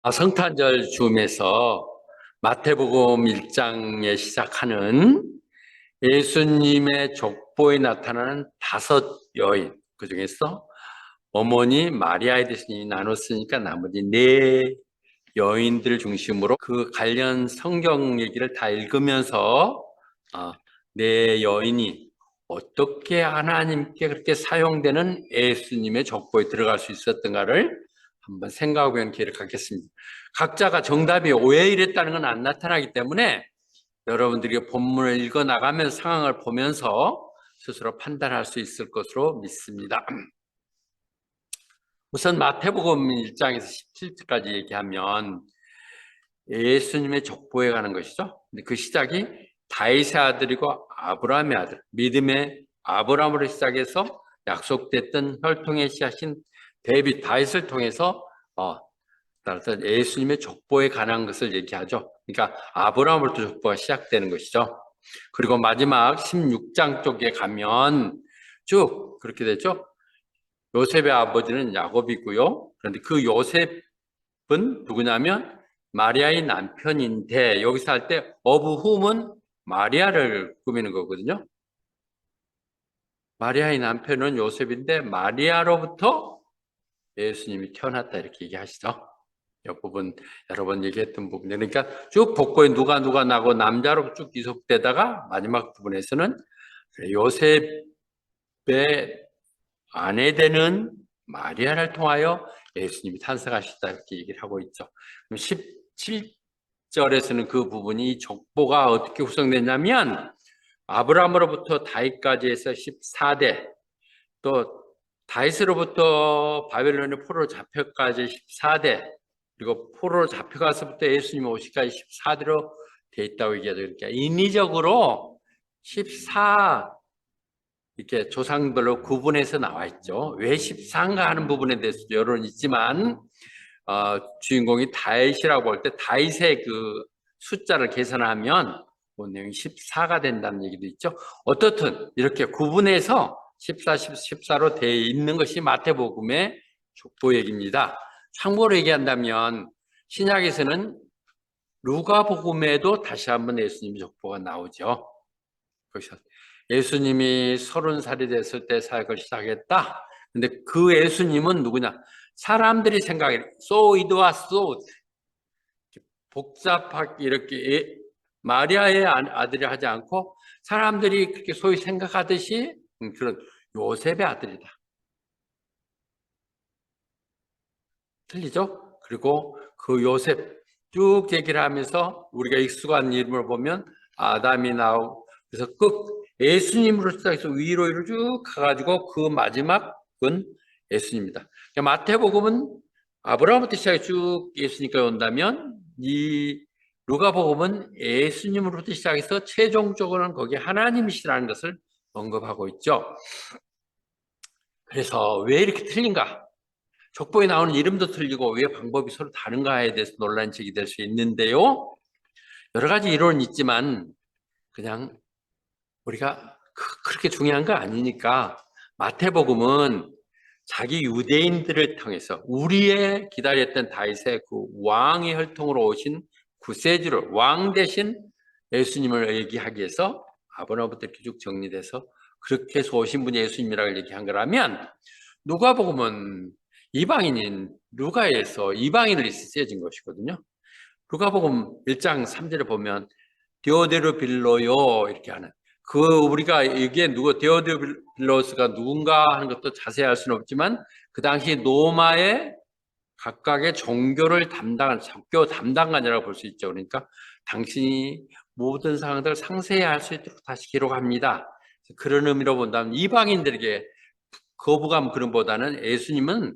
성탄절 즈음에서 마태복음 1장에 시작하는 예수님의 족보에 나타나는 5 여인, 그 중에서 어머니 마리아에 대해서 나눴으니까 나머지 4 여인들 중심으로 그 관련 성경 얘기를 다 읽으면서 4 여인이 어떻게 하나님께 그렇게 사용되는 예수님의 족보에 들어갈 수 있었던가를 한번 생각해보는 기회를 갖겠습니다. 각자가 정답이 왜 이랬다는 건 안 나타나기 때문에 여러분들이 본문을 읽어 나가면 상황을 보면서 스스로 판단할 수 있을 것으로 믿습니다. 우선 마태복음 1장에서 17절까지 얘기하면 예수님의 족보에 가는 것이죠. 근데 그 시작이 다윗의 아들이고 아브라함의 아들, 믿음의 아브라함으로 시작해서 약속됐던 혈통의 씨앗인 다윗을 통해서 따라서 예수님의 족보에 관한 것을 얘기하죠. 그러니까 아브라함으로부터 족보가 시작되는 것이죠. 그리고 마지막 16장 쪽에 가면 쭉 그렇게 되죠. 요셉의 아버지는 야곱이고요. 그런데 그 요셉은 누구냐면 마리아의 남편인데, 여기서 할 때 of whom은 마리아를 꾸미는 거거든요. 마리아의 남편은 요셉인데 마리아로부터 예수님이 태어났다 이렇게 얘기하시죠. 이 부분 여러 번 얘기했던 부분이에요. 그러니까 쭉 복고에 누가 나고 남자로 쭉 기속되다가 마지막 부분에서는 요셉의 아내 되는 마리아를 통하여 예수님이 탄생하셨다 이렇게 얘기를 하고 있죠. 그럼 17절에서는 그 부분이 족보가 어떻게 구성되냐면 아브라함으로부터 다윗까지 해서 14대, 또 다윗으로부터 바벨론의 포로로 잡혀까지 14대, 그리고 포로로 잡혀가서부터 예수님 오시까지 14대로 돼 있다고 얘기하죠. 그러니까 인위적으로 14 이렇게 조상별로 구분해서 나와 있죠. 왜 14인가 하는 부분에 대해서 여론이 있지만 주인공이 다윗이라고 할 때 다윗의 그 숫자를 계산하면 그 내용이 14가 된다는 얘기도 있죠. 어떻든 이렇게 구분해서 14로 되어 있는 것이 마태복음의 족보 얘기입니다. 참고로 얘기한다면 신약에서는 루가복음에도 다시 한번 예수님 족보가 나오죠. 그래서 예수님이 30살이 됐을 때 사역을 시작했다. 근데 그 예수님은 누구냐? 사람들이 생각해 so it was so 복잡하게 이렇게 마리아의 아들이 하지 않고 사람들이 그렇게 소위 생각하듯이 그런 요셉의 아들이다. 틀리죠? 그리고 그 요셉 쭉 얘기를 하면서 우리가 익숙한 이름을 보면 아담이 나오고, 그래서 예수님으로 시작해서 위로 쭉 가가지고 그 마지막은 예수님입니다. 마태복음은 아브라함부터 시작해 쭉 예수님까지 온다면 이 누가복음은 예수님으로부터 시작해서 최종적으로는 거기 하나님이시라는 것을 언급하고 있죠. 그래서 왜 이렇게 틀린가? 족보에 나오는 이름도 틀리고 왜 방법이 서로 다른가에 대해서 논란이 제기될 수 있는데요. 여러 가지 이론은 있지만 그냥 우리가 그렇게 중요한 거 아니니까 마태복음은 자기 유대인들을 통해서 우리의 기다렸던 다윗의 그 왕의 혈통으로 오신 구세주를 왕 대신 예수님을 얘기하기 위해서 아브라함부터 이렇게 쭉 정리돼서 그렇게 해서 오신 분이 예수님이라고 얘기한 거라면, 누가복음은 이방인인 루가에서 이방인을 쓰여진 것이거든요. 누가복음 1장 3절에 보면 디오데르빌로요 이렇게 하는, 우리가 이게 디오데르빌로스가 누군가 하는 것도 자세히 알 수는 없지만 그 당시 로마의 각각의 종교 담당관이라고 볼 수 있죠. 그러니까 당신이 모든 상황들을 상세히 알 수 있도록 다시 기록합니다. 그런 의미로 본다면 이방인들에게 거부감 그런 보다는 예수님은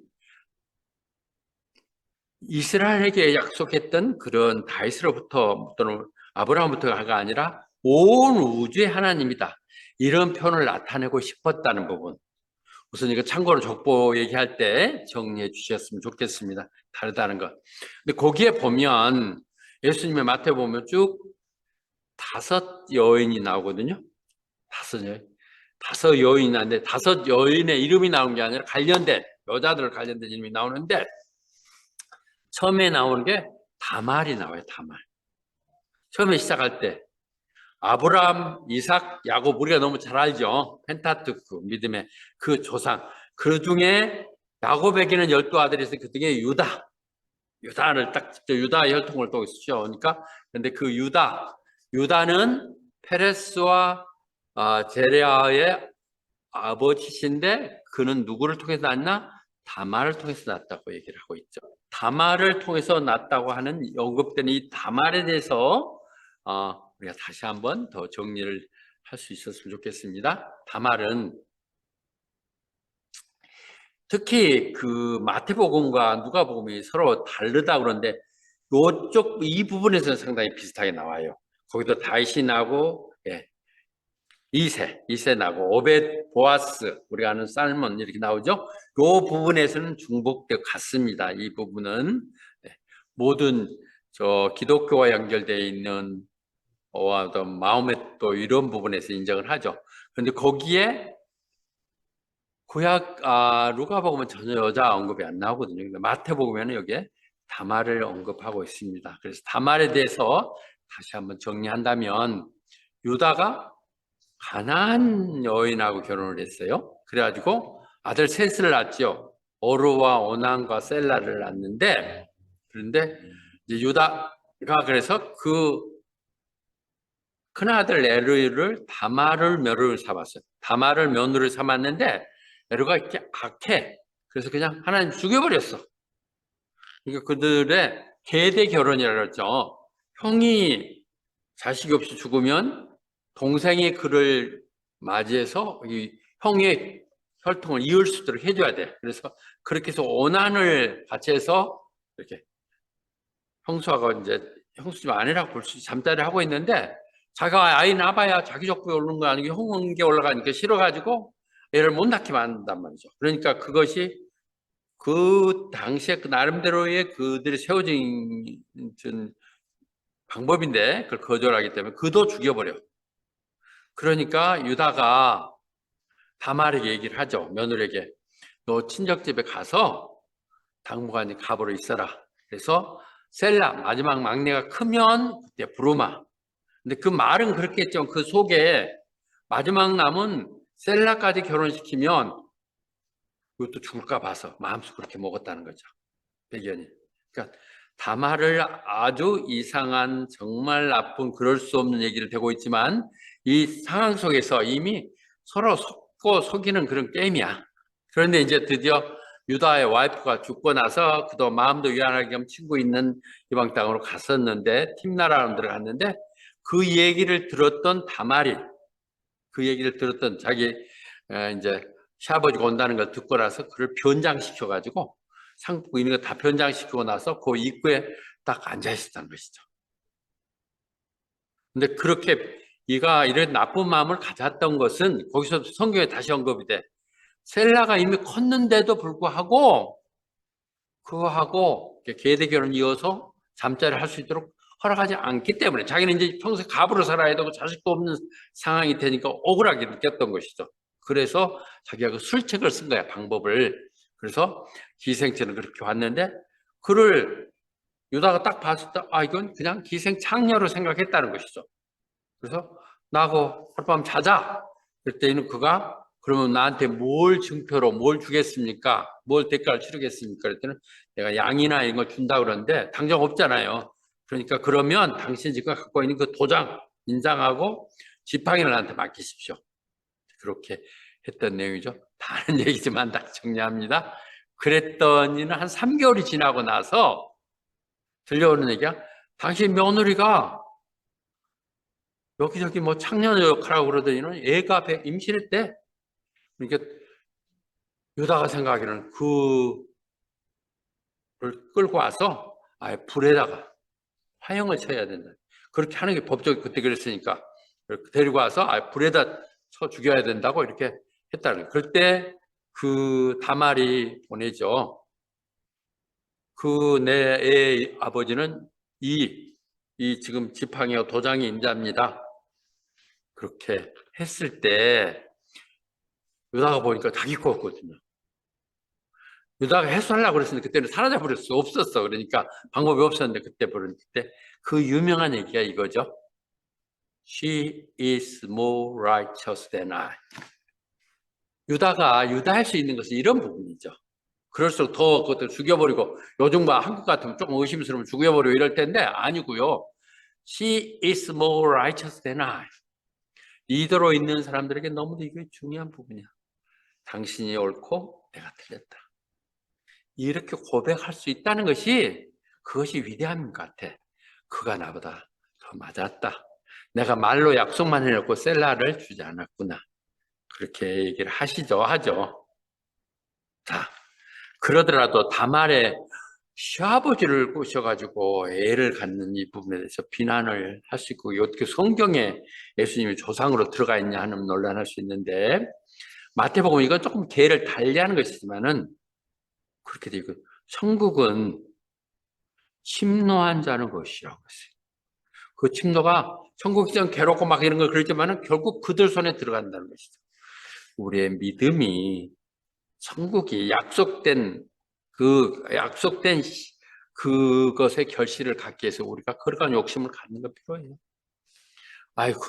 이스라엘에게 약속했던 그런 다윗으로부터 또는 아브라함부터가 아니라 온 우주의 하나님이다, 이런 표현을 나타내고 싶었다는 부분, 우선 이거 참고로 족보 얘기할 때 정리해 주셨으면 좋겠습니다. 다르다는 것. 근데 거기에 보면 예수님의 마태복음 보면 쭉 5 여인이 나오거든요. 5 여인. 5 여인이 나는데 5 여인의 이름이 나온 게 아니라 관련된, 여자들 관련된 이름이 나오는데 처음에 나오는 게 다말이 나와요. 다말. 처음에 시작할 때 아브라함, 이삭, 야곱 우리가 너무 잘 알죠. 펜타투크 믿음의 그 조상. 그 중에 야곱에게는 12아들이 있어요. 그 중에 유다를 딱 직접 유다의 혈통을 또 쓰죠. 그러니까 근데 그 유다는 페레스와 제레아의 아버지신데 그는 누구를 통해서 낳나? 다말을 통해서 낳았다고 얘기를 하고 있죠. 다말을 통해서 낳았다고 하는 언급되는 이 다말에 대해서 우리가 다시 한번 더 정리를 할 수 있었으면 좋겠습니다. 다말은 특히 그 마태복음과 누가복음이 서로 다르다 그러는데 요쪽 이 부분에서는 상당히 비슷하게 나와요. 거기도 다윗이 나고 이세 나고 오벳 보아스 우리가 아는 살몬 이렇게 나오죠. 요 부분에서는 중복되어 같습니다. 이 부분은 모든 기독교와 연결되어 있는 어떤 마음의 또 이런 부분에서 인정을 하죠. 그런데 거기에 구약 누가복음은 전혀 여자 언급이 안 나오거든요. 근데 마태복음에는 여기에 다말을 언급하고 있습니다. 그래서 다말에 대해서 다시 한번 정리한다면 유다가 가나안 여인하고 결혼을 했어요. 그래가지고 아들 셋을 낳았죠. 오르와 오난과 셀라를 낳았는데 그런데 이제 유다가 그래서 그 큰아들 에르를 다말을 며느리로 삼았어요. 다말을 며느리로 삼았는데 에르가 이렇게 악해. 그래서 그냥 하나님 죽여버렸어. 그러니까 그들의 계대 결혼이라고 그랬죠. 형이 자식이 없이 죽으면 동생이 그를 맞이해서 이 형의 혈통을 이을 수 있도록 해줘야 돼. 그래서 그렇게 해서 오난을 같이 해서 이렇게 형수하고 이제 형수 집 아내라고 볼 수 잠자리 하고 있는데 자기가 아이 낳아봐야 자기 족보에 오르는 거 아니고 형에게 올라가니까 싫어가지고 애를 못 낳게 만든단 말이죠. 그러니까 그것이 그 당시에 그 나름대로의 그들이 세워진 방법인데 그걸 거절하기 때문에 그도 죽여버려. 그러니까 유다가 다말에게 얘기를 하죠. 며느리에게 너 친척집에 가서 당분간 갑으로 있어라. 그래서 셀라 마지막 막내가 크면 그때 부르마. 근데 그 말은 그렇게 했죠. 그 속에 마지막 남은 셀라까지 결혼시키면 그것도 죽을까 봐서 마음속 그렇게 먹었다는 거죠. 배견이. 그러니까 다말을 아주 이상한 정말 나쁜 그럴 수 없는 얘기를 되고 있지만 이 상황 속에서 이미 서로 속고 속이는 그런 게임이야. 그런데 이제 드디어 유다의 와이프가 죽고 나서 그도 마음도 위안하게 겸 친구 있는 이방 땅으로 갔었는데 팀나라로 들어갔는데 그 얘기를 들었던 다말이 그 얘기를 들었던 자기 이제 시아버지가 온다는 걸 듣고 나서 그를 변장시켜 가지고 상품 있는 거 다 변장시키고 나서 그 입구에 딱 앉아 있었다는 것이죠. 근데 그렇게 이가 이런 나쁜 마음을 가졌던 것은 거기서 성경에 다시 언급이 돼. 셀라가 이미 컸는데도 불구하고 그거하고 계대 결혼 이어서 잠자리를 할 수 있도록 허락하지 않기 때문에 자기는 이제 평생 갑으로 살아야 되고 자식도 없는 상황이 되니까 억울하게 느꼈던 것이죠. 그래서 자기가 그 술책을 쓴 거야, 방법을. 그래서 기생처는 그렇게 왔는데 그를 유다가 딱 봤을 때 이건 그냥 기생창녀로 생각했다는 것이죠. 그래서 나하고 하룻밤 자자. 그랬더니 그가 그러면 나한테 뭘 증표로 뭘 주겠습니까? 뭘 대가를 치르겠습니까? 그랬더니 내가 양이나 이런 걸 준다 그러는데 당장 없잖아요. 그러니까 그러면 당신 지금 갖고 있는 그 도장 인장하고 지팡이를 나한테 맡기십시오. 그렇게 했던 내용이죠. 다른 얘기지만 다 정리합니다. 그랬더니는 한 3개월이 지나고 나서 들려오는 얘기가 당신 며느리가 여기저기 뭐 창녀 역할하고 그러더니는 애가 임신했대. 그러니까 유다가 생각하기는 그를 끌고 와서 아예 불에다가 화형을 쳐야 된다. 그렇게 하는 게 법적이 그때 그랬으니까 데리고 와서 아예 불에다 쳐 죽여야 된다고 이렇게 했다는 거예요. 그때 그 다말이 보내죠. 그 내 애 아버지는 이 지금 지팡이와 도장이 인자입니다. 그렇게 했을 때 유다가 보니까 자기 거였거든요. 유다가 해소하려고 그랬는데 그때는 사라져버렸어. 없었어. 그러니까 방법이 없었는데 그때 그 유명한 얘기가 이거죠. She is more righteous than I. 유다가 할 수 있는 것은 이런 부분이죠. 그럴수록 더 그것들 죽여버리고, 요즘과 한국 같으면 조금 의심스러우면 죽여버리고 이럴 텐데 아니고요. She is more righteous than I. 리더로 있는 사람들에게 너무도 이게 중요한 부분이야. 당신이 옳고 내가 틀렸다. 이렇게 고백할 수 있다는 것이 그것이 위대한 것 같아. 그가 나보다 더 맞았다. 내가 말로 약속만 해놓고 셀라를 주지 않았구나. 그렇게 얘기를 하죠. 자, 그러더라도 다말의 시아버지를 꼬셔가지고 애를 갖는 이 부분에 대해서 비난을 할 수 있고, 어떻게 성경에 예수님이 조상으로 들어가 있냐 하는 논란할 수 있는데, 마태복음 이건 조금 개를 달리하는 것이지만은 그렇게 되고, 천국은 침노한 자는 것이라고 했어요. 그 침노가 천국 이전 괴롭고 막 이런 걸 그러지만은 결국 그들 손에 들어간다는 것이죠. 우리의 믿음이 천국이 약속된 그것의 결실을 갖기 위해서 우리가 그러한 욕심을 갖는 거 필요해요. 아이고,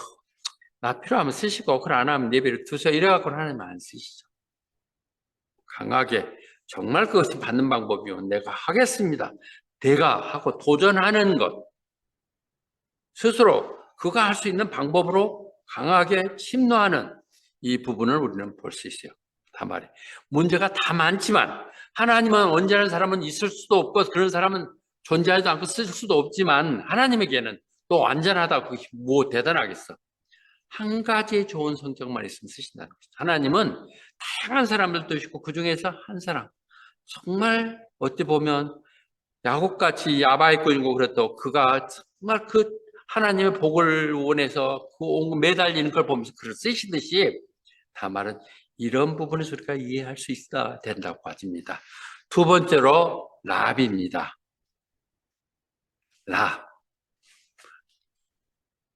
나 필요하면 쓰시고, 그걸 안 하면 예배를 두세요. 이래갖고는 하나님 안 쓰시죠. 강하게, 정말 그것이 받는 방법이면 내가 하겠습니다. 내가 하고 도전하는 것. 스스로 그가 할 수 있는 방법으로 강하게 침노하는 이 부분을 우리는 볼 수 있어요. 다말이. 문제가 다 많지만, 하나님은 언제나 사람은 있을 수도 없고, 그런 사람은 존재하지도 않고 쓸 수도 없지만, 하나님에게는 또 완전하다. 그게 뭐 대단하겠어. 한 가지 좋은 성격만 있으면 쓰신다는 거죠. 하나님은 다양한 사람들도 있고, 그 중에서 한 사람. 정말 어찌 보면 야곱같이 야바이꾼이고 그랬던 그가 정말 그 하나님의 복을 원해서 그 매달리는 걸 보면서 글을 쓰시듯이 다말은 이런 부분에서 우리가 이해할 수 있어야 된다고 하십니다. 두 번째로 라합입니다.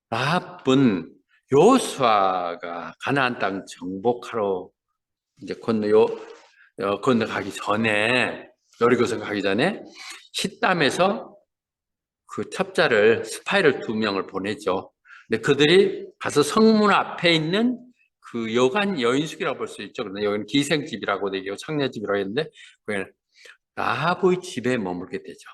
라합은 여호수아가 가나안 땅 정복하러 이제 건너가기 전에, 여리고성 가기 전에 시담에서 그 첩자를, 스파이를 2명을 보내죠. 근데 그들이 가서 성문 앞에 있는 그 여관 여인숙이라고 볼 수 있죠. 그런데 여기는 기생집이라고 되고 창녀집이라고 했는데 그게 라합의 집에 머물게 되죠.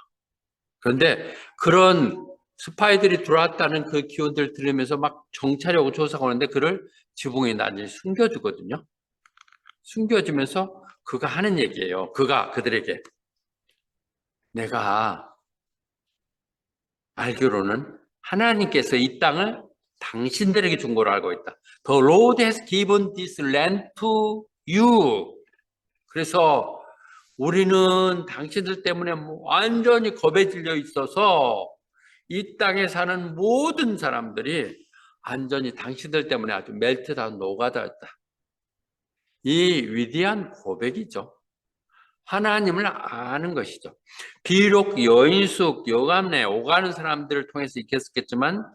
그런데 그런 스파이들이 들어왔다는 그 기원들을 들으면서 막 정찰하고 조사하고 하는데 그를 지붕에 나중에 숨겨주거든요. 숨겨주면서 그가 하는 얘기예요. 그가 그들에게, 내가 알기로는 하나님께서 이 땅을 당신들에게 준 거로 알고 있다. The Lord has given this land to you. 그래서 우리는 당신들 때문에 완전히 겁에 질려 있어서 이 땅에 사는 모든 사람들이 완전히 당신들 때문에 아주 멜트다, 노가다였다. 이 위대한 고백이죠. 하나님을 아는 것이죠. 비록 여인숙, 여감내, 오가는 사람들을 통해서 익혔었겠지만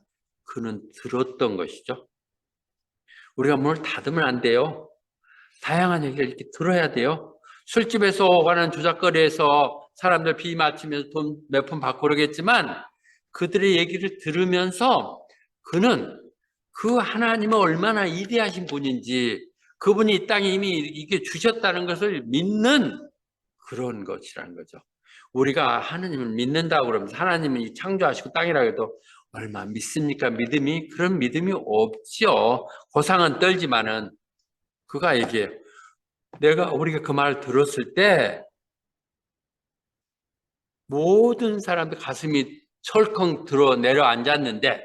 그는 들었던 것이죠. 우리가 문을 닫으면 안 돼요. 다양한 얘기를 이렇게 들어야 돼요. 술집에서 오가는 주작거리에서 사람들 비 맞추면서 돈 몇 푼 받고 그러겠지만 그들의 얘기를 들으면서 그는 그 하나님은 얼마나 위대하신 분인지, 그분이 이 땅에 이미 이게 주셨다는 것을 믿는 그런 것이라는 거죠. 우리가 하나님을 믿는다고 그러면 하나님은 창조하시고 땅이라고 해도 얼마 믿습니까? 믿음이? 그런 믿음이 없죠. 고상은 떨지만은 그가 얘기해요. 우리가 그 말을 들었을 때 모든 사람들 가슴이 철컹 들어 내려앉았는데,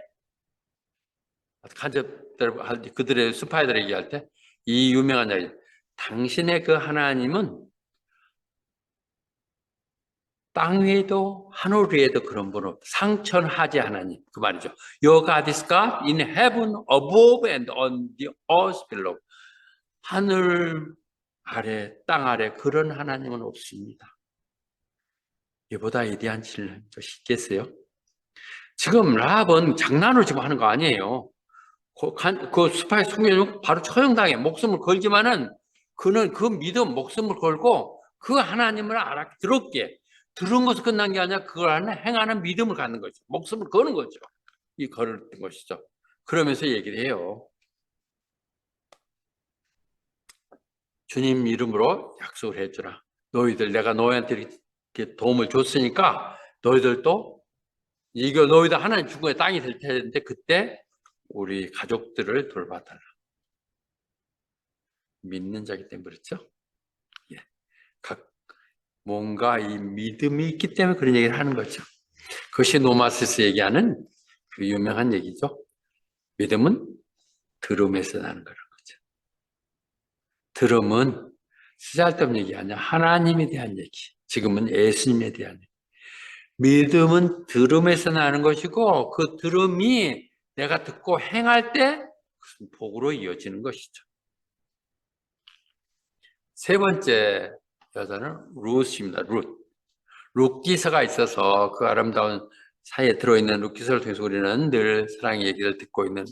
간접들 그들의 스파이들 얘기할 때 이 유명한 이야기, 당신의 그 하나님은 땅 위에도 하늘 위에도 그런 분 없다. 상천하지 하나님, 그 말이죠. Your God is God in heaven above and on the earth below. 하늘 아래, 땅 아래 그런 하나님은 없습니다. 이보다 위대한 것이 있겠어요? 지금 라합은 장난으로 지금 하는 거 아니에요. 그 스파이 숙면은 바로 처형당해 목숨을 걸지만은 그는 그 믿음 목숨을 걸고 그 하나님을 들었기에 들은 것을 끝난 게 아니라 그걸 행하는 믿음을 갖는 거죠. 목숨을 거는 거죠. 이 걸은 것이죠. 그러면서 얘기를 해요. 주님 이름으로 약속을 해주라. 너희들 내가 너희한테 이렇게 도움을 줬으니까 너희들도 이거 너희들 하나님 주권의 땅이 될 텐데 그때 우리 가족들을 돌봐달라. 믿는 자기 때문에 그렇죠. 예. 뭔가 이 믿음이 있기 때문에 그런 얘기를 하는 거죠. 그것이 노마스에서 얘기하는 그 유명한 얘기죠. 믿음은 들음에서 나는 거라는 거죠. 들음은 쓰잘데없는 얘기 아니야. 하나님에 대한 얘기. 지금은 예수님에 대한 얘기. 믿음은 들음에서 나는 것이고 그 들음이 내가 듣고 행할 때 복으로 이어지는 것이죠. 세 번째 여자는 룻입니다. 룻 기서가 있어서 그 아름다운 사이에 들어있는 룻 기서를 통해서 우리는 늘 사랑의 얘기를 듣고 있는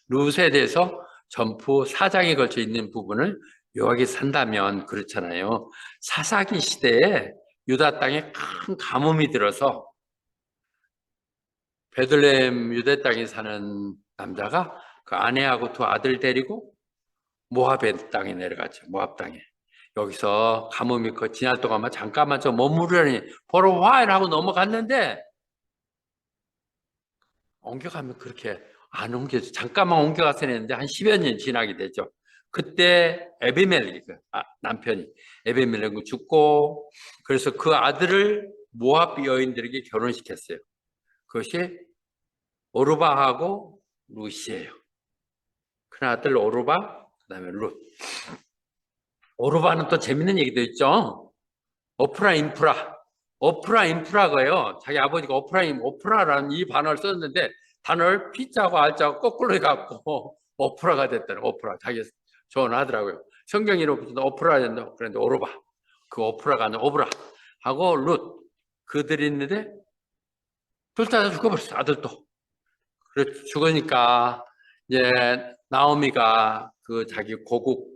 룻에 대해서 전부 4장에 걸쳐 있는 부분을 묘하게 산다면 그렇잖아요. 사사기 시대에 유다 땅에 큰 가뭄이 들어서 베들레헴 유대 땅에 사는 남자가 그 아내하고 두 아들 데리고 모압의 땅에 내려갔죠. 모압 땅에. 여기서 가뭄이 지날 동안만 잠깐만 좀 머무르려니 보러 와! 이라고 넘어갔는데 옮겨가면 그렇게 안 옮겨져. 잠깐만 옮겨갔어야 했는데 한 10여 년 지나게 되죠. 그때 에비멜렉, 남편이 에비멜렉이 죽고 그래서 그 아들을 모압 여인들에게 결혼시켰어요. 그것이 오르바하고 룻이에요. 큰 아들 오르바, 그 다음에 룻. 오르바는 또 재밌는 얘기도 있죠. 오프라 인프라가요. 자기 아버지가 오프라라는 이 단어를 썼는데 단어를 P자고 R자고 거꾸로 해갖고 오프라가 됐다는 오프라. 자기 조언하더라고요. 성경이로 붙은 오프라였는데 그런데 오르바. 그 오프라가 아니라 오브라 하고 룻. 그들이 있는데 둘 다 죽어버렸어. 아들도. 그래 죽으니까 이제 나오미가 그 자기 고국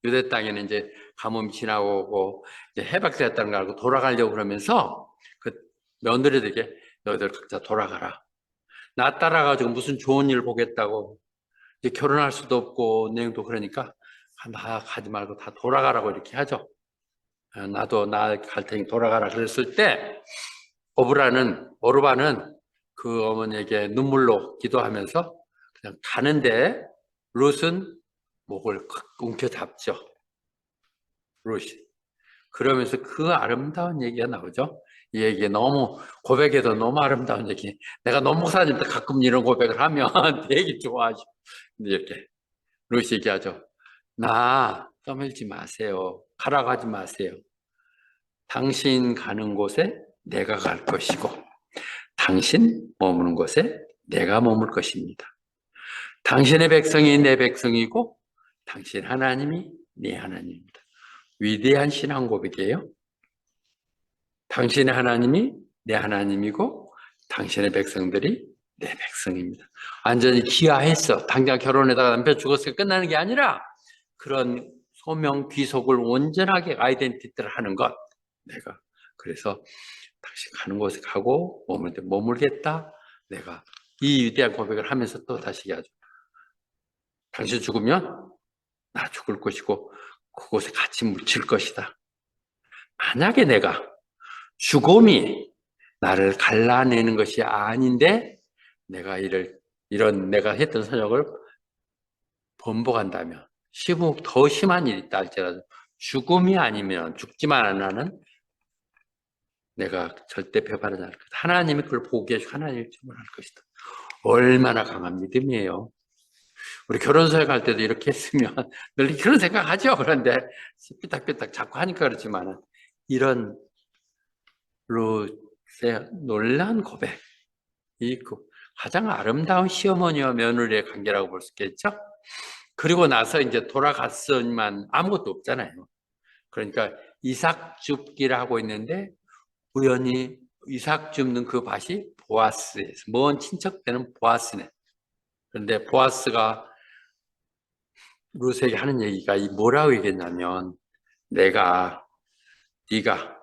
유대 땅에는 이제 가뭄이 지나고 이제 해박되었다는 걸 알고 돌아가려고 그러면서 그 며느리들에게 너희들 각자 돌아가라. 나 따라가지고 무슨 좋은 일 보겠다고 이제 결혼할 수도 없고 내용도 그러니까 나 가지 말고 다 돌아가라고 이렇게 하죠. 나도 나 갈 테니 돌아가라 그랬을 때 오르바는 그 어머니에게 눈물로 기도하면서 그냥 가는데 룻은 목을 움켜잡죠. 룻이. 그러면서 그 아름다운 얘기가 나오죠. 이 얘기 너무 고백에도 너무 아름다운 얘기. 내가 너무 목사님한테 가끔 이런 고백을 하면 되게 좋아하죠. 이렇게 룻이 얘기하죠. 나 떠밀지 마세요. 가라고 하지 마세요. 당신 가는 곳에 내가 갈 것이고 당신 머무는 곳에 내가 머물 것입니다. 당신의 백성이 내 백성이고 당신 하나님이 네 하나님입니다. 위대한 신앙 고백이에요. 당신의 하나님이 내 하나님이고 당신의 백성들이 내 백성입니다. 완전히 기하했어. 당장 결혼에다가 남편 죽었으니까 끝나는 게 아니라 그런 소명 귀속을 온전하게 아이덴티티를 하는 것. 내가 그래서 당신 가는 곳에 가고 머물겠다. 내가 이 위대한 고백을 하면서 또 다시 얘기하죠. 당신 죽으면 나 죽을 것이고 그곳에 같이 묻힐 것이다. 만약에 내가 죽음이 나를 갈라내는 것이 아닌데 내가 이런 내가 했던 선역을 번복한다면 더 심한 일이 있다 할지라도 죽음이 아니면 죽지만 않으면 내가 절대 배반하지 않을 것이다. 하나님이 그걸 보게 해주고 하나님이 주문할 것이다. 얼마나 강한 믿음이에요. 우리 결혼소에 갈 때도 이렇게 했으면 늘 그런 생각하죠. 그런데 삐딱삐딱 자꾸 하니까 그렇지만 이런 룻의 놀라운 고백, 가장 아름다운 시어머니와 며느리의 관계라고 볼 수 있겠죠. 그리고 나서 이제 돌아갔으면 아무것도 없잖아요. 그러니까 이삭 줍기를 하고 있는데 우연히 이삭 줍는 그 밭이 보아스에서 먼 친척 되는 보아스네. 그런데 보아스가 룻에게 하는 얘기가 뭐라고 얘기했냐면 내가 네가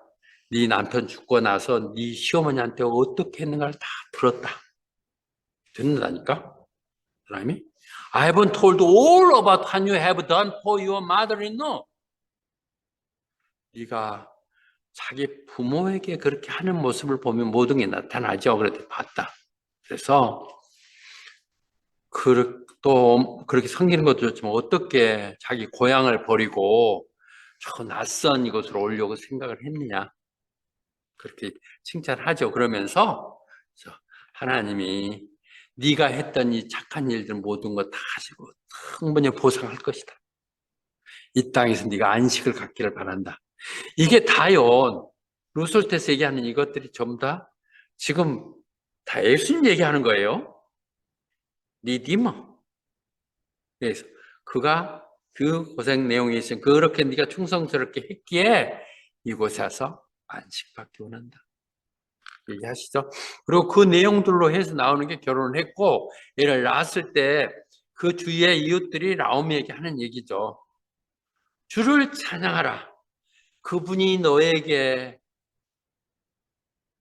네 남편 죽고 나서 네 시어머니한테 어떻게 했는가를 다 들었다. 듣는다니까 사람이. I haven't told all about what you have done for your mother-in-law. 네가 자기 부모에게 그렇게 하는 모습을 보면 모든 게 나타나죠. 그랬더니 봤다. 그래서 또 그렇게 섬기는 것도 좋지만 어떻게 자기 고향을 버리고 저 낯선 이곳으로 오려고 생각을 했느냐. 그렇게 칭찬하죠. 그러면서 하나님이 네가 했던 이 착한 일들 모든 거 다 가지고 충분히 보상할 것이다. 이 땅에서 네가 안식을 갖기를 바란다. 이게 다요. 루스르테스 얘기하는 이것들이 전부 다 지금 다 예수님 얘기하는 거예요. 리디머. 그래서 그가 그 고생 내용에 있으면 그렇게 네가 충성스럽게 했기에 이곳에 와서 안식받기 원한다. 얘기하시죠. 그리고 그 내용들로 해서 나오는 게 결혼을 했고 애를 낳았을 때 그 주위의 이웃들이 나오미에게 하는 얘기죠. 주를 찬양하라. 그분이 너에게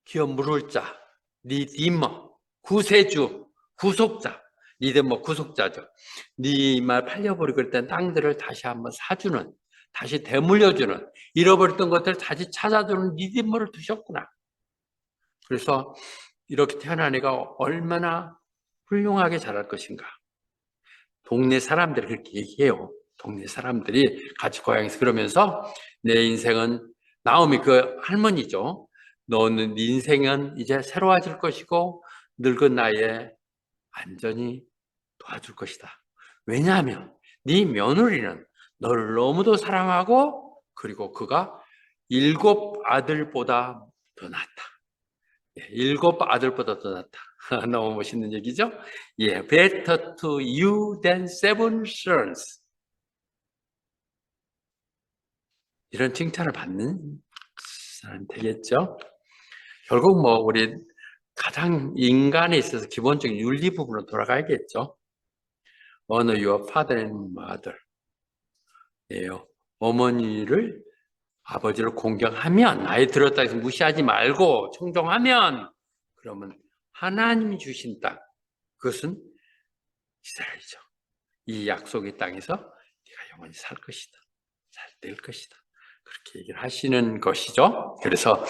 기어 물을 자, 리디머, 구세주, 구속자. 리디머 구속자죠. 네 말 팔려버리고 그랬던 땅들을 다시 한번 사주는, 다시 되물려주는, 잃어버렸던 것들을 다시 찾아주는 리디머를 두셨구나. 그래서 이렇게 태어난 애가 얼마나 훌륭하게 자랄 것인가. 동네 사람들이 그렇게 얘기해요. 동네 사람들이 같이 고향에서 그러면서 내 인생은 나오미 그 할머니죠. 너는 네 인생은 이제 새로워질 것이고 늙은 나이에 완전히 도와줄 것이다. 왜냐하면 네 며느리는 너를 너무도 사랑하고 그리고 그가 7 아들보다 더 낫다. 7 아들보다 더 낫다. 너무 멋있는 얘기죠? 예, better to you than 7 sons. 이런 칭찬을 받는 사람 되겠죠? 결국 뭐 우리 가장 인간에 있어서 기본적인 윤리 부분으로 돌아가야겠죠. Honor your father and mother. 예요. 어머니를 아버지를 공경하면 나이 들었다 해서 무시하지 말고 청종하면 그러면 하나님이 주신 땅 그것은 이스라엘이죠. 이 약속의 땅에서 네가 영원히 살 것이다. 잘 될 것이다. 그렇게 얘기를 하시는 것이죠. 그래서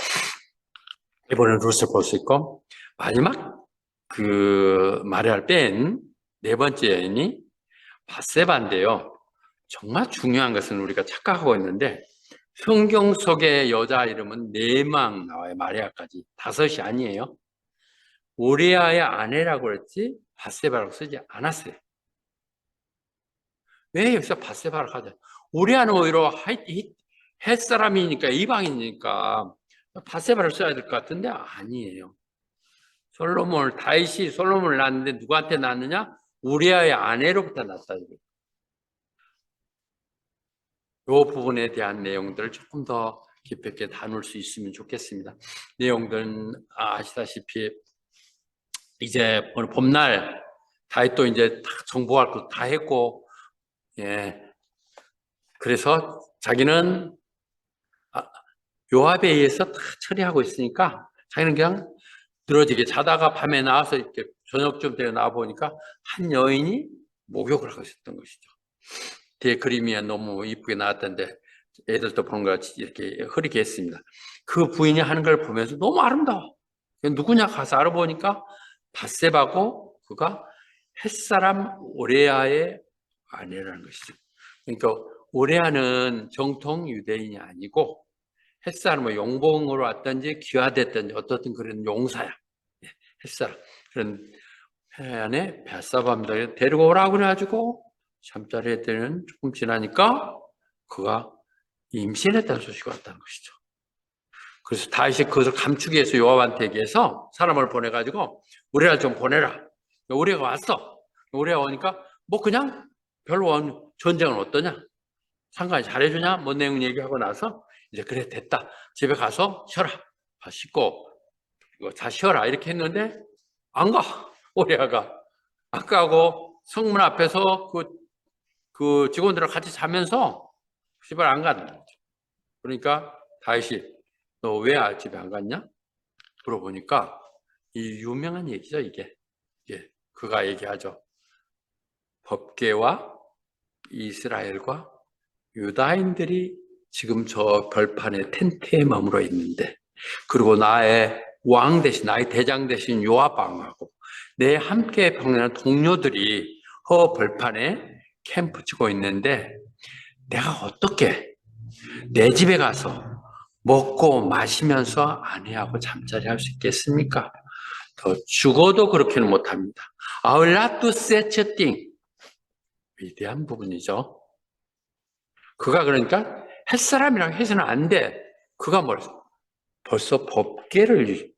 이번에 룻을 볼 수 있고 마지막 그 마리아를 뺀 4번째 여인이 바세바인데요. 정말 중요한 것은 우리가 착각하고 있는데 성경 속의 여자 이름은 4명 나와요. 마리아까지 5이 아니에요. 우리아의 아내라고 그랬지 바세바라고 쓰지 않았어요. 왜 여기서 바세바라고 하죠? 우리아는 오히려 햇사람이니까 이방이니까 바세바를 써야 될 것 같은데 아니에요. 다윗이 솔로몬을 낳았는데 누구한테 낳느냐? 우리아의 아내로부터 낳았다. 이 부분에 대한 내용들을 조금 더 깊이 있게 다룰 수 있으면 좋겠습니다. 내용들은 아시다시피 이제 오늘 봄날 다윗도 이제 다 정복할 거 다 했고, 예. 그래서 자기는 요압에 의해서 다 처리하고 있으니까 자기는 그냥 늘어지게 자다가 밤에 나와서 이렇게 저녁쯤 되어 나와 보니까 한 여인이 목욕을 하고 있었던 것이죠. 뒤에 그림이 너무 이쁘게 나왔던데 애들도 보는 것 같이 이렇게 흐리게 했습니다. 그 부인이 하는 걸 보면서 너무 아름다워. 누구냐 가서 알아보니까 바세바고 그가 햇사람 오레아의 아내라는 것이죠. 그러니까 오레아는 정통 유대인이 아니고 햇사람은 용봉으로 왔든지 귀화됐든지 어떻든 그런 용사야. 햇사람. 그런 해안에 바세바입니다. 데리고 오라고 그래가지고 잠자리에 때는 조금 지나니까 그가 임신했다는 소식이 왔다는 것이죠. 그래서 다윗이 그것을 감추기 위해서 요압한테 얘기해서 사람을 보내가지고 우리가 좀 보내라. 우리가 왔어. 우리가 오니까 뭐 그냥 별로 전쟁은 어떠냐? 상관이 잘해주냐? 뭔 내용 얘기하고 나서 이제 그래 됐다. 집에 가서 쉬어라. 씻고 이거 다 쉬어라. 이렇게 했는데 안 가. 우리가 안 가고 성문 앞에서 그 직원들과 같이 자면서 집을 안 가는 거죠. 그러니까 다윗이 너 왜 집에 안 갔냐? 물어보니까 이 유명한 얘기죠, 이게. 예, 그가 얘기하죠. 법궤와 이스라엘과 유다인들이 지금 저 벌판에 텐트에 머물러 있는데, 그리고 나의 왕 대신, 나의 대장 대신 요압 왕하고 내 함께 병행한 동료들이 허 벌판에 캠프 치고 있는데, 내가 어떻게 내 집에 가서 먹고 마시면서 아내하고 잠자리 할 수 있겠습니까? 더 죽어도 그렇게는 못합니다. I will not do such a thing. 위대한 부분이죠. 그가 그러니까 햇사람이라고 해서는 안 돼. 그가 벌써 법계를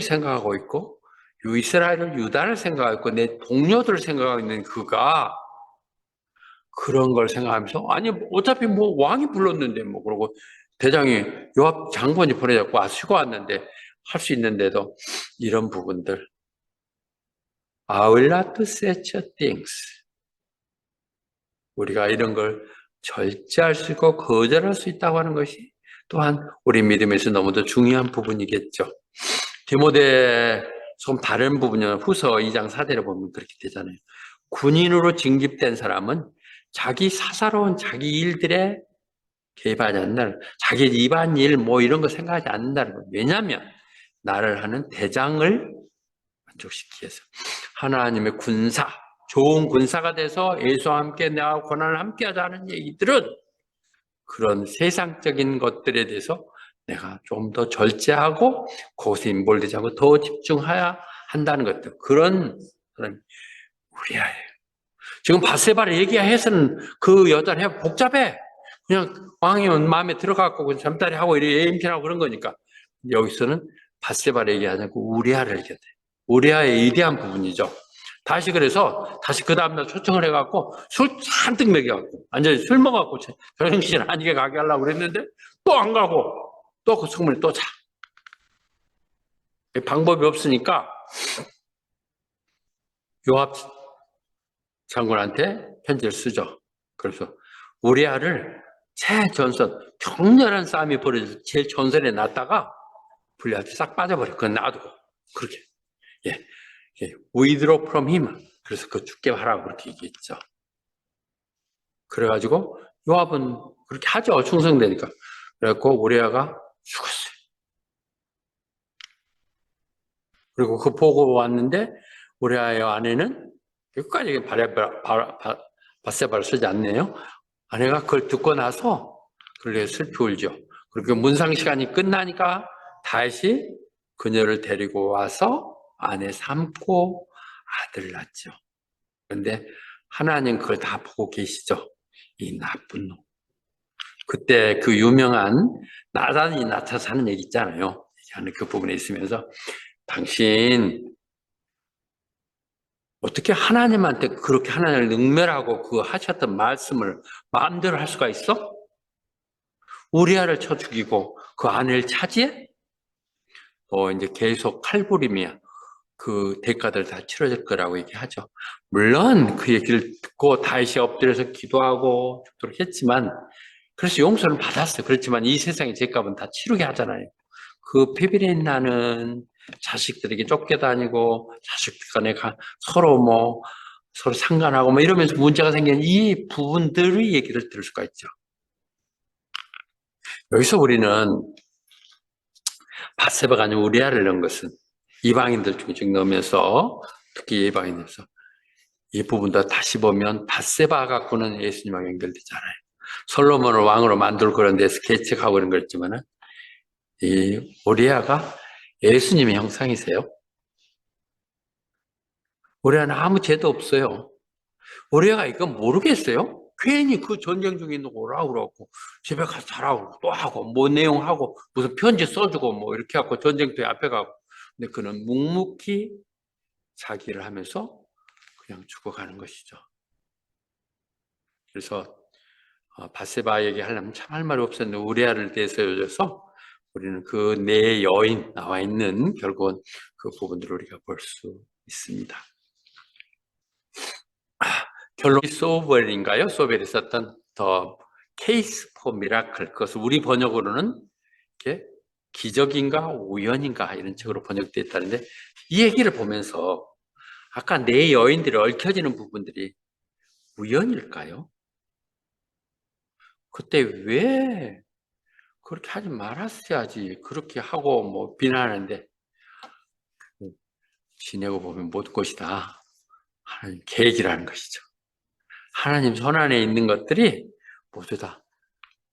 생각하고 있고, 이스라엘을, 유다를 생각하고 있고, 내 동료들을 생각하고 있는 그가 그런 걸 생각하면서, 아니, 어차피 뭐 왕이 불렀는데, 뭐, 그러고 대장이 요압 장군이 보내졌고, 쉬고 왔는데, 할 수 있는데도 이런 부분들. I will not do such a things. 우리가 이런 걸 절제할 수 있고 거절할 수 있다고 하는 것이 또한 우리 믿음에서 너무도 중요한 부분이겠죠. 디모데 좀 다른 부분은 후서 2장 4절에 보면 그렇게 되잖아요. 군인으로 징집된 사람은 자기 사사로운 자기 일들에 개입하지 않는다는, 자기 집안일 뭐 이런 거 생각하지 않는다는 거예요. 왜냐하면 나를 하는 대장을 만족시키기 위해서. 하나님의 군사, 좋은 군사가 돼서 예수와 함께 내가 고난을 함께 하자는 얘기들은 그런 세상적인 것들에 대해서 내가 좀 더 절제하고 거기서 인볼되지 않고 더 집중해야 한다는 것들. 그런 사람이 우리야예요. 지금 바세바를 얘기해서는 그 여자를 복잡해. 그냥 왕이 마음에 들어가고 잠자리 하고 이렇게 임신하고 그런 거니까. 여기서는 바세바를 얘기하지 않고 우리아를 얘기해야 돼. 우리아의 위대한 부분이죠. 다시 그래서 다시 그 다음날 초청을 해갖고 술 잔뜩 먹여갖고 완전히 술 먹어갖고 정신 아니게 가게 하려고 그랬는데 또 안 가고 또 그 숙문에 또 자. 방법이 없으니까 요압 장군한테 편지를 쓰죠. 그래서 우리아를 최전선, 격렬한 싸움이 벌어져서 제일 전선에 놨다가 불리한테 싹 빠져버려. 그건 놔두고 그렇게 예, withdraw from him. 그래서 그 죽게 하라고 그렇게 얘기했죠. 그래가지고 요압은 그렇게 하죠. 충성되니까. 그래갖고 우리아가 죽었어요. 그리고 그 보고 왔는데 우리아의 아내는 끝까지 바세바를 쓰지 않네요. 아내가 그걸 듣고 나서 그렇게 슬피 울죠. 그리고 문상 시간이 끝나니까 다시 그녀를 데리고 와서 아내 삼고 아들 낳죠. 그런데 하나님 그걸 다 보고 계시죠. 이 나쁜 놈. 그때 그 유명한 나단이 나타나서 하는 얘기 있잖아요. 얘기하는 그 부분에 있으면서 당신 어떻게 하나님한테 그렇게 하나님을 능멸하고 그 하셨던 말씀을 마음대로 할 수가 있어? 우리아를 쳐 죽이고 그 아내를 차지해? 이제 계속 칼부림이야. 그 대가들 다 치러질 거라고 얘기하죠. 물론 그 얘기를 듣고 다시 엎드려서 기도하고 죽도록 했지만, 그래서 용서를 받았어요. 그렇지만 이 세상의 죄값은 다 치르게 하잖아요. 그 페비린 나는 자식들에게 쫓겨다니고 자식들 간에 서로 상관하고 뭐 이러면서 문제가 생긴 이 부분들의 얘기를 들을 수가 있죠. 여기서 우리는 바세바가 아니고 우리아를 넣은 것은 이방인들 중에 넣으면서 특히 이방인에서 이 부분도 다시 보면 바세바 갖고는 예수님하고 연결되잖아요. 솔로몬을 왕으로 만들고 그런 데서 계책하고 그런 거 있지만은 이 우리아가 예수님의 형상이세요. 우리아는 아무 죄도 없어요. 우리아가 이건 모르겠어요. 괜히 그 전쟁 중에 있는 거 오라고 그러고 집에 가서 자라고 또 하고 뭐 내용하고 무슨 편지 써주고 뭐 이렇게 하고 전쟁터에 앞에 가고, 근데 그는 묵묵히 자기 일을 하면서 그냥 죽어가는 것이죠. 그래서 바세바 얘기하려면 참 할 말이 없었는데 우리아를 대해서 여쭤서 우리는 그 네 여인 나와 있는 결국은 그 부분들을 우리가 볼 수 있습니다. 결론이 소벨인가요? 소벨이 썼던 더 케이스 포 미라클, 그것을 우리 번역으로는 이렇게 기적인가 우연인가 이런 식으로 번역되어 있다는데, 이 얘기를 보면서 아까 내 여인들이 얽혀지는 부분들이 우연일까요? 그때 왜 그렇게 하지 말았어야지 그렇게 하고 뭐 비난하는데, 지내고 보면 모든 것이 다 하나님 계획이라는 것이죠. 하나님 손안에 있는 것들이 모두 다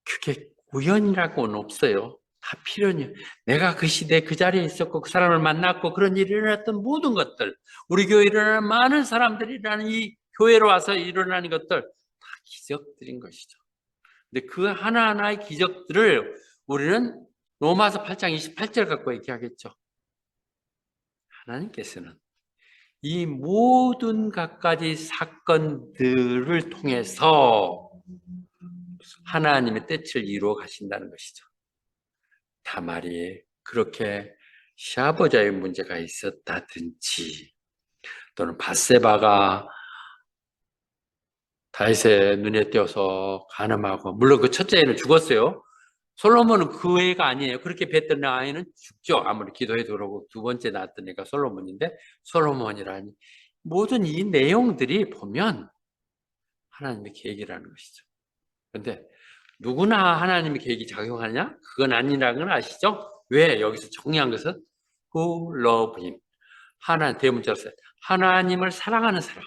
그게 우연이라고는 없어요. 다 필연이에요. 내가 그 시대에 그 자리에 있었고 그 사람을 만났고 그런 일이 일어났던 모든 것들, 우리 교회에 일어나는 많은 사람들이 일어나는 이 교회로 와서 일어나는 것들 다 기적들인 것이죠. 근데 그 하나하나의 기적들을 우리는 로마서 8장 28절 갖고 얘기하겠죠. 하나님께서는 이 모든 갖가지 사건들을 통해서 하나님의 뜻을 이루어 가신다는 것이죠. 다말이 그렇게 시아버자의 문제가 있었다든지, 또는 밧세바가 다윗의 눈에 띄어서 간음하고, 물론 그 첫째 애는 죽었어요. 솔로몬은 그 애가 아니에요. 그렇게 뵀던 아이는 죽죠. 아무리 기도해도 그러고. 두 번째 낳았던 애가 솔로몬인데, 솔로몬이라니. 모든 이 내용들이 보면 하나님의 계획이라는 것이죠. 그런데 누구나 하나님의 계획이 작용하느냐? 그건 아니라는 걸 아시죠? 왜? 여기서 정리한 것은 who love him. 하나, 대문자로 써요. 하나님을 사랑하는 사람.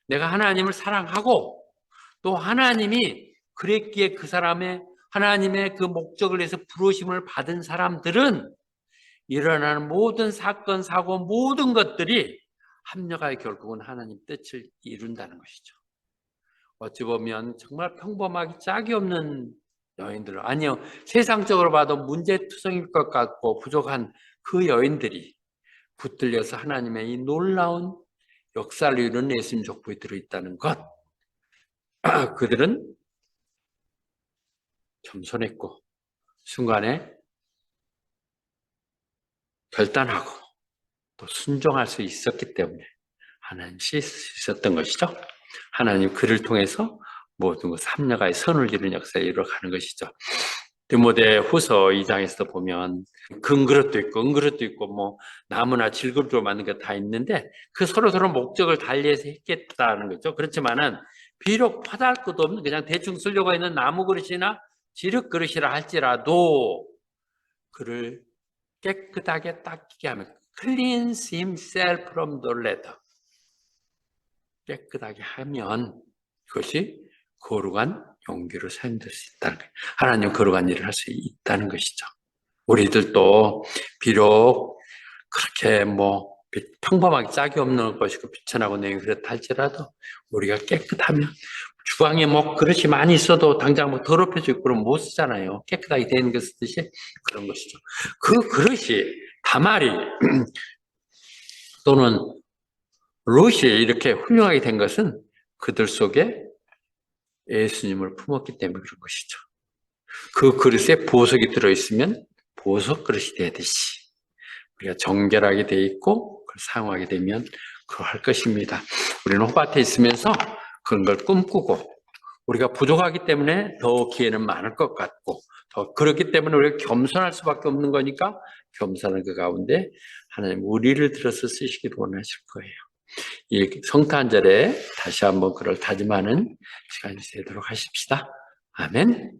내가 하나님을 사랑하고 또 하나님이 그랬기에 그 사람의 하나님의 그 목적을 위해서 부르심을 받은 사람들은 일어나는 모든 사건, 사고, 모든 것들이 합력하여 결국은 하나님 뜻을 이룬다는 것이죠. 어찌 보면 정말 평범하기 짝이 없는 여인들, 아니요, 세상적으로 봐도 문제투성일 것 같고 부족한 그 여인들이 붙들려서 하나님의 이 놀라운 역사를 이루는 예수님 족보에 들어있다는 것, 그들은 겸손했고 순간에 결단하고 또 순종할 수 있었기 때문에 하나님 씻을 수 있었던 것이죠. 하나님 그를 통해서 모든 것 합력하여 선을 이루는 역사에 이루어가는 것이죠. 디모데 후서 2장에서도 보면 금그릇도 있고 은그릇도 있고 뭐 나무나 질그릇으로 만든 게 다 있는데 그 서로 목적을 달리해서 했겠다는 거죠. 그렇지만은 비록 화달 것도 없는 그냥 대충 쓰려고 있는 나무 그릇이나 지륵 그릇이라 할지라도 그를 깨끗하게 닦이게 하면 cleanse himself from the leather. 깨끗하게 하면 그것이 거룩한 용기로 사용될 수 있다는 거예요. 하나님 거룩한 일을 할 수 있다는 것이죠. 우리들도 비록 그렇게 뭐 평범하게 짝이 없는 것이고 비천하고 내용이 그렇다 할지라도 우리가 깨끗하면 주방에 뭐 그릇이 많이 있어도 당장 뭐 더럽혀져 있고 그러면 못 쓰잖아요. 깨끗하게 되는 것 쓰듯이 그런 것이죠. 그 그릇이 다말이 또는 롯이 이렇게 훌륭하게 된 것은 그들 속에 예수님을 품었기 때문에 그런 것이죠. 그 그릇에 보석이 들어있으면 보석 그릇이 되듯이 우리가 정결하게 돼 있고 그걸 사용하게 되면 그럴 것입니다. 우리는 호밭에 있으면서 그런 걸 꿈꾸고 우리가 부족하기 때문에 더 기회는 많을 것 같고 더 그렇기 때문에 우리가 겸손할 수밖에 없는 거니까 겸손한 그 가운데 하나님 우리를 들어서 쓰시기를 원하실 거예요. 이 성탄절에 다시 한번 그를 다짐하는 시간이 되도록 하십시다. 아멘.